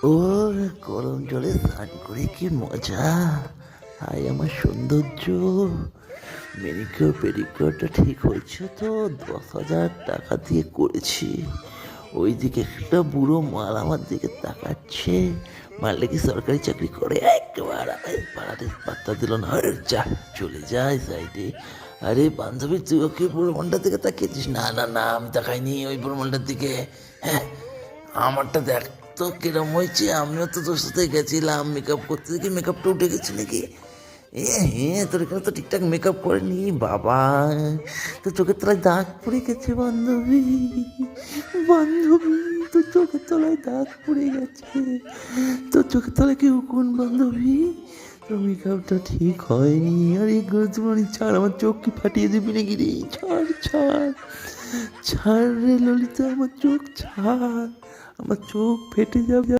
ও গরম জলে স্নান করে কি মজা! হায় আমার সৌন্দর্য! মেনিকিওর পেডিকিওরটা ঠিক হয়েছে তো? 10,000 টাকা দিয়ে করেছি। ওইদিকে একটা বুড়ো মাল আমার দিকে তাকাচ্ছে। মালটা কি সরকারি চাকরি করে? একবার পাড়াতে পাত্তা দিল না। আরে যা, চলে যায় সাইডে। আরে বান্ধবী, তুই ওকে বুড়ো মালটার দিকে তাকিয়েছিস? না না না, আমি তাকাইনি ওই বুড়ো মালটার দিকে। হ্যাঁ, আমারটা দেখ তো কিরম হয়েছে। আমিও তো তোর সাথে গেছিলাম মেকআপ করতে, দেখি মেকআপটা উঠে গেছে নাকি। হ্যাঁ, তোর এখানে তো ঠিকঠাক মেকআপ করেনি বাবা। তোর চোখের তলায় দাগ পড়ে গেছে বান্ধবী। বান্ধবী, তোর চোখের তলায় দাগ পড়ে গেছে। তোর চোখের তলায় কি উকুন বান্ধবী? তোর মেকআপটা ঠিক হয়নি। আর এই গজমানি ছাড়, আমার চোখ কি ফাটিয়ে দিবি নাকি রে? ছাড় ছাড় ছাড় রে ললিতা, আমার চোখ ছাড়। আমার চোখ ফেটে যাবে।